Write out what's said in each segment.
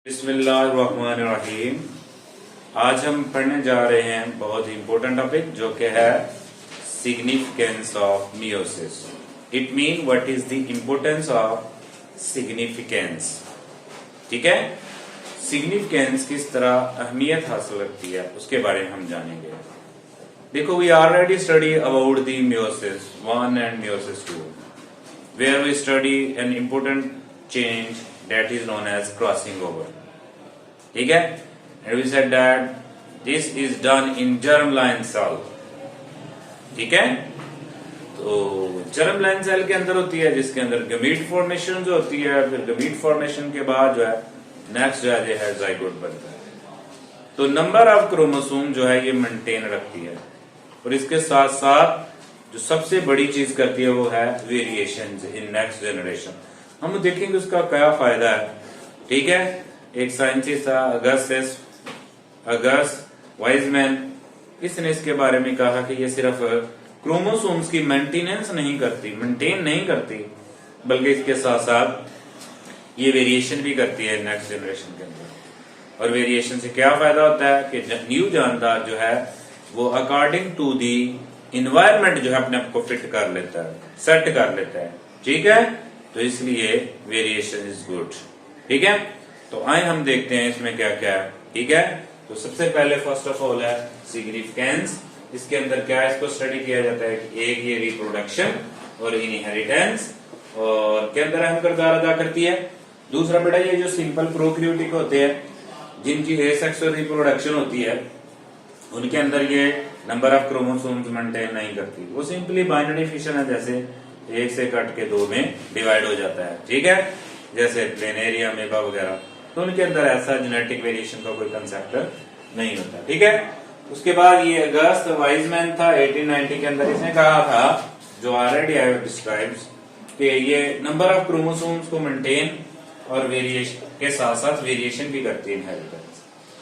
बिस्मिल्लाहिर्रहमानिर्रहीम। आज हम पढ़ने जा रहे हैं बहुत ही इंपॉर्टेंट टॉपिक जो कि है significance of meiosis. It mean what is the importance of significance. ठीक है, सिग्निफिकेंस किस तरह अहमियत हासिल रखती है उसके बारे में हम जानेंगे। देखो, we already study about the meiosis 1 and meiosis 2 where we study an important change that is known as crossing over. ठीक है, and we said that this is done in germline cell. ठीक है, तो germline cell के अंदर होती है जिसके अंदर गमीट फॉर्मेशन जो होती है, फिर गमीट फॉर्मेशन के बाद जो है नेक्स्ट जो है जाइगोट बनता है। तो नंबर ऑफ क्रोमोसोम जो है ये मेंटेन रखती है और इसके साथ साथ जो सबसे बड़ी चीज करती है वो है वेरिएशंस इन नेक्स्ट जनरेशन। हम देखेंगे उसका क्या फायदा है। ठीक है, एक साइंटिस्ट था अगस्ट वाइजमैन, इसने इसके बारे में कहा कि ये सिर्फ क्रोमोसोम्स की मेंटेन नहीं करती, बल्कि इसके साथ साथ ये वेरिएशन भी करती है नेक्स्ट जनरेशन के अंदर। और वेरिएशन से क्या फायदा होता है कि न्यू जानदार जो है वो अकॉर्डिंग टू दी इन्वायरमेंट जो है अपने आप को फिट कर लेता है, सेट कर लेता है। ठीक है, तो इसलिए वेरिएशन इज गुड। ठीक है, तो आए हम देखते हैं इसमें क्या क्या है। ठीक है, तो सबसे पहले फर्स्ट ऑफ ऑल है सिग्निफिकेंस। इसके अंदर क्या है, इसको स्टडी किया जाता है कि एक ये रिप्रोडक्शन और इनहेरिटेंस और के अंदर अहम किरदार अदा करती है। दूसरा बेटा ये जो सिंपल प्रोक्रियोटिक होते हैं जिनकी एसेक्सुअल रिप्रोडक्शन होती है उनके अंदर ये नंबर ऑफ क्रोमोसोम्स मेंटेन नहीं करती, वो सिंपली बाइनरी फिशन है, जैसे एक से कट के दो में डिवाइड हो जाता है। ठीक है, जैसे प्लेनेरिया अमेबा वगैरह, तो उनके अंदर ऐसा जेनेटिक वेरिएशन का कोई कंसेप्ट नहीं होता। ठीक है, उसके बाद ये अगस्त वाइजमैन था 1890 के अंदर, इसने कहा था जो ऑलरेडी आई हैव डिस्क्राइब्ड कि ये नंबर ऑफ क्रोमोसोम्स को मेंटेन और वेरिएशन के साथ साथ वेरिएशन भी करती है इनहेरिटेंस।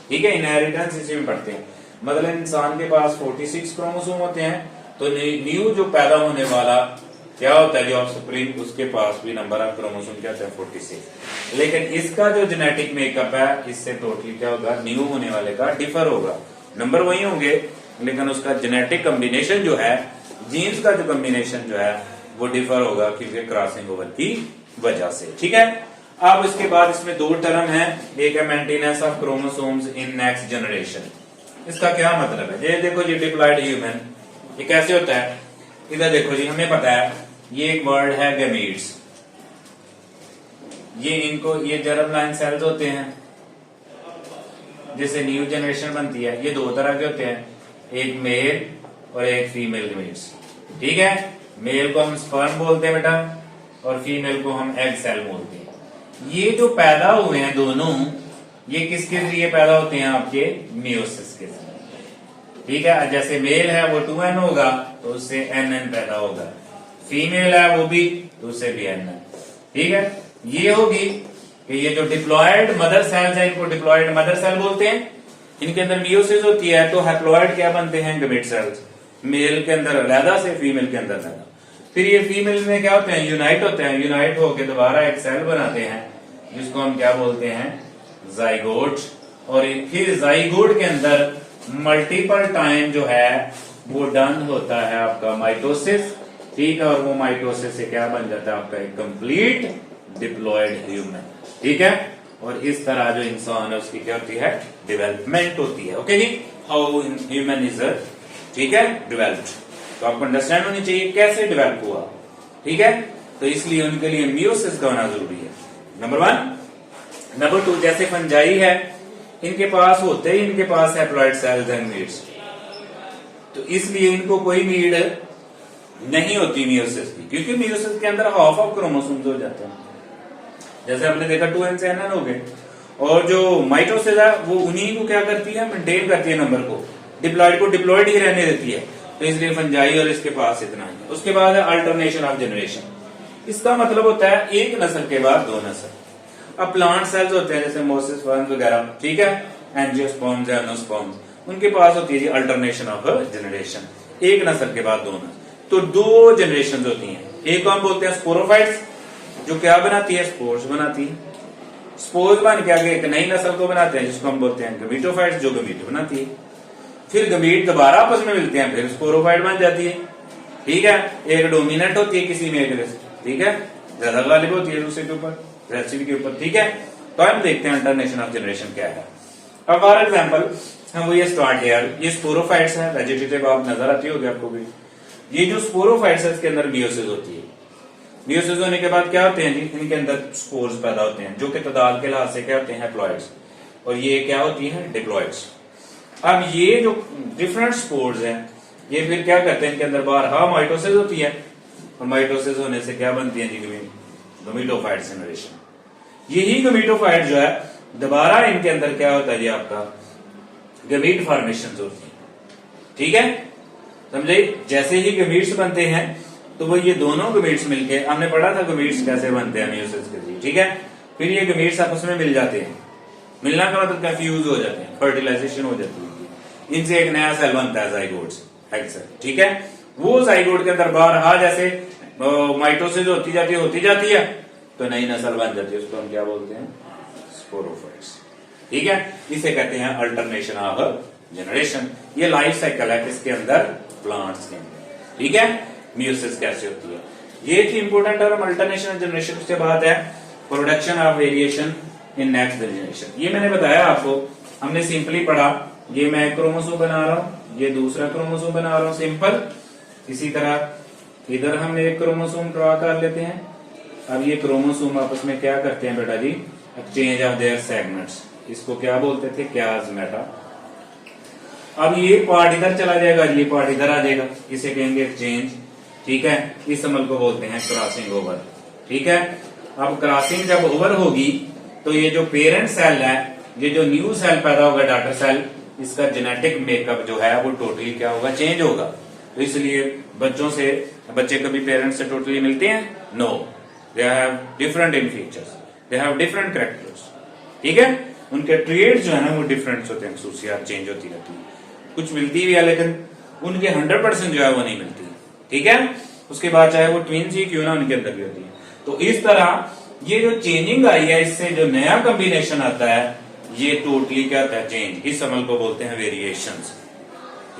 ठीक है, इनहेरिटेंस इसी में पढ़ते हैं। मतलब इंसान के पास 46 क्रोमोसोम होते हैं, तो न्यू जो पैदा होने वाला क्या होता है जो ऑफस्प्रिंग, उसके पास भी नंबर ऑफ क्रोमोसोम क्या होता है 46। लेकिन इसका जो जेनेटिक मेकअप है इससे टोटली क्या होगा, न्यू होने वाले का डिफर होगा। नंबर वही होंगे लेकिन उसका जेनेटिक कॉम्बिनेशन जो है, जीन्स का जो कॉम्बिनेशन जो है वो डिफर होगा क्योंकि क्रॉसिंग ओवर की वजह से। ठीक है, अब इसके बाद इसमें दो टर्म है, एक है maintenance of chromosomes in next generation. इसका क्या मतलब है, ये देखो जी डिप्लॉयड ह्यूमन ये कैसे होता है। इधर देखो जी, हमें पता है ये एक वर्ड है गमीट्स, ये जर्मलाइन सेल्स होते हैं जिससे न्यू जनरेशन बनती है। ये दो तरह के होते हैं, एक मेल और एक फीमेल गमीट्स। ठीक है, मेल को हम स्पर्म बोलते हैं बेटा और फीमेल को हम एग सेल बोलते हैं। ये जो पैदा हुए हैं दोनों, ये किसके जरिए पैदा होते हैं, आपके मियोसिस के जरिए। ठीक है, जैसे मेल है वो 2n होगा तो उससे nn पैदा होगा, फीमेल है वो भी तो उससे भी nn। ठीक है, ये होगी कि ये जो डिप्लॉयड मदर सेल्स है इनको डिप्लॉयड मदर सेल बोलते हैं। इनके अंदर मियोसिस होती है तो हैप्लॉयड क्या बनते हैं, गमीट सेल्स, मेल के अंदर अलग से फीमेल के अंदर अलग। फिर ये फीमेल में क्या होते हैं, यूनाइट होते हैं, यूनाइट होकर दोबारा एक सेल बनाते हैं जिसको हम क्या बोलते हैं, जाइगोट। और फिर जाइगोट के अंदर मल्टीपल टाइम जो है वो डन होता है आपका माइटोसिस। ठीक है, और वो माइटोसिस से क्या बन जाता है आपका एक कंप्लीट डिप्लॉयड ह्यूमन। ठीक है, और इस तरह जो इंसान है उसकी क्या होती है, डेवलपमेंट होती है। ओके जी, हाउ ह्यूमन इज ठीक है डेवलप्ड, तो आपको अंडरस्टैंड होनी चाहिए कैसे डेवलप हुआ। ठीक है, तो इसलिए उनके लिए मियोसिस का होना जरूरी है, नंबर 1। नंबर 2, जैसे फंजाई है, इनके पास होते ही इनके पास हैप्लॉयड सेल्स एंड नीड्स, तो इसलिए इनको कोई नीड नहीं होती मियोसिस की, क्योंकि मियोसिस के अंदर हाफ ऑफ क्रोमोसोम्स हो जाते हैं। जैसे आपने देखा 2n से nn हो गए। और जो माइटोसिस है वो उन्हीं को क्या करती है, मेंटेन करती है नंबर को, डिप्लॉयड को डिप्लॉयड ही रहने देती है। तो इसलिए फंजाई और इसके पास इतना ही है। उसके बाद है अल्टरनेशन ऑफ जनरेशन। इसका मतलब होता है एक नस्ल के बाद दो नस्ल। अब प्लांट सेल्स होते हैं जैसे मोसिस फर्न्स वगैरह, ठीक है, एंजियोस्पर्म्स, एनोस्पर्म्स, उनके पास होती है जी अल्टरनेशन ऑफ जनरेशन, एक नस्ल के बाद दो नस्ल। तो दो जनरेशन होती हैं, एक हम बोलते हैं स्पोरोफाइट्स जो क्या बनाती है, स्पोर्स बनाती है। स्पोर्स बन के आगे एक नई नस्ल को बनाते हैं जिसको हम बोलते हैं गमीटोफाइट्स, जो गमीट बनाती है। फिर गमीट दोबारा आपस में मिलते हैं, फिर स्पोरोफाइट बन जाती है। ठीक है, एक डोमिनेंट होती है किसी मेल से, ठीक है, ज्यादा गालिब होती है दूसरे के ऊपर, रेसिपी के ऊपर। ठीक है, तो हम देखते हैं अल्टरनेशन ऑफ जनरेशन क्या है। अब फॉर एग्जाम्पल हम ये स्टार्ट हेयर, ये स्पोरोफाइट्स है, वेजिटेटिव आप नजर आती होगी आपको भी। ये जो स्पोरोफाइट्स है इसके अंदर मियोसिस होती है। मियोसिस होने के बाद क्या होते हैं जी, इनके अंदर स्पोर्स पैदा होते हैं जो कि तादाद के लिहाज से क्या होते हैं, हैप्लॉइड्स, और ये क्या होती है, डिप्लॉइड्स। अब ये जो डिफरेंट स्पोर्स हैं ये फिर क्या करते हैं, इनके अंदर बारहा माइटोसिस होती है, और माइटोसिस होने से क्या बनती है जी, गमीटोफाइट जनरेशन। यही गमीटोफाइट जो है दोबारा इनके अंदर क्या होता है जी, आपका गमीट फॉर्मेशन होती है। ठीक है, समझे, जैसे ही गमीट्स बनते हैं तो वो ये दोनों गमीट्स मिलके, हमने पढ़ा था गमीट्स कैसे बनते हैं मियोसिस के लिए। ठीक है, फिर ये गमीट्स आपस में मिल जाते हैं, मिलना का मतलब क्या, फ्यूज हो जाते हैं, फर्टिलाइजेशन हो जाती है, इनसे एक नया सेल बनता है जाइगोट्स, एग सेल। ठीक है, वो जाइगोट के अंदर बारहा जैसे माइटोसिस होती जाती है तो नई नस्ल बन जाती है, उसको हम क्या बोलते हैं, स्पोरोफाइट्स। ठीक है, इसे कहते हैं अल्टरनेशन ऑफ जनरेशन। ये लाइफ साइकिल है किसके अंदर, प्लांट्स के अंदर। ठीक है, मियोसिस कैसे होती है, ये थी important term alternation of generation. उसके बाद है production of variation in next generation. ये मैंने बताया आपको, हमने सिंपली पढ़ा, ये मैं क्रोमोसोम बना रहा हूं, ये दूसरा क्रोमोसोम बना रहा हूं, सिंपल। इसी तरह इधर हम एक क्रोमोसोम ड्रॉ कर लेते हैं। अब ये क्रोमोसोम आपस में क्या करते हैं बेटा जी, एक्सचेंज ऑफ देयर सेगमेंट्स, इसको क्या बोलते थे, क्याजमेटा। अब ये पार्ट इधर चला जाएगा, ये पार्ट इधर आ जाएगा, इसे कहेंगे एक्सचेंज। ठीक है, इस अमल को बोलते हैं क्रॉसिंग ओवर। ठीक है, अब क्रॉसिंग जब ओवर होगी तो ये जो पेरेंट सेल है, ये जो न्यू सेल पैदा होगा, डॉटर सेल, इसका जेनेटिक मेकअप जो है वो टोटली क्या होगा, चेंज होगा। तो इसलिए बच्चे कभी पेरेंट्स से टोटली मिलते हैं, no, they have different in features, they have different characters. ठीक है, उनके ट्रेड्स जो है ना वो डिफरेंट होते हैं, खसूसियात चेंज होती रहती है, कुछ मिलती भी है लेकिन उनके 100% जो है वो नहीं मिलती। ठीक है, उसके बाद चाहे वो ट्विंस ही क्यों ना उनके अंदर भी होती है। तो इस तरह ये जो चेंजिंग आई है, इससे जो नया कॉम्बिनेशन आता है ये टोटली क्या होता है, चेंज। इस अमल को बोलते हैं वेरिएशंस,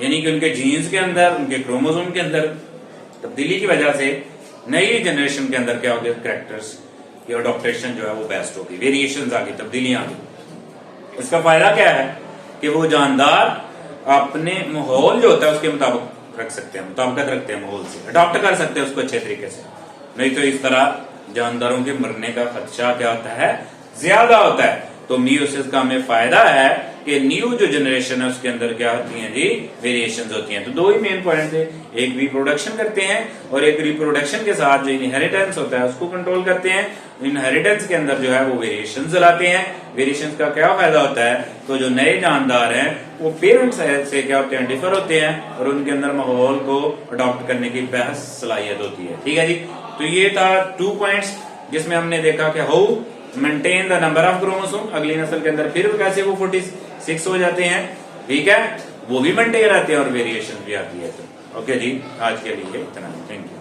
यानी कि उनके जीन्स के अंदर, उनके क्रोमोसोम के अंदर तब्दीली की वजह से नई जनरेशन के अंदर क्या हो गया, कैरेक्टर्स की अडॉप्टेशन जो है वो बेस्ट होगी, वेरिएशंस आ गई, तब्दीलियां आ गई। इसका फायदा क्या है कि वो जानदार अपने माहौल जो होता है उसके मुताबिक रख सकते हैं, मुताबिकत रखते हैं, माहौल से अडॉप्ट कर सकते हैं उसको अच्छे तरीके से। नहीं तो इस तरह जानदारों के मरने का खदशा क्या होता है, ज्यादा होता है। तो मियोसिस का हमें फायदा है कि न्यू जो जनरेशन है उसके अंदर क्या होती है जी, वेरिएशंस होती हैं। तो दो ही मेन पॉइंट थे, एक रिप्रोडक्शन करते हैं और एक रिप्रोडक्शन के साथ जो इनहेरिटेंस होता है उसको कंट्रोल करते हैं। इनहेरिटेंस के अंदर जो है वो वेरिएशंस लाते हैं। वेरिएशंस का क्या फायदा होता है, तो जो नए जानदार हैं वो पेरेंट्स से क्या होते हैं, डिफर होते हैं और उनके अंदर माहौल को अडॉप्ट करने की बेहद सलाहियत होती है। ठीक है जी, तो ये था 2 पॉइंट्स जिसमें हमने देखा कि how maintain the number of chromosome, अगली नस्ल के अंदर फिर कैसे वो 46 हो जाते हैं। ठीक है, वो भी मेंटेन रहते हैं और वेरिएशन भी आती है। तो ओके जी, आज के लिए इतना, थैंक यू।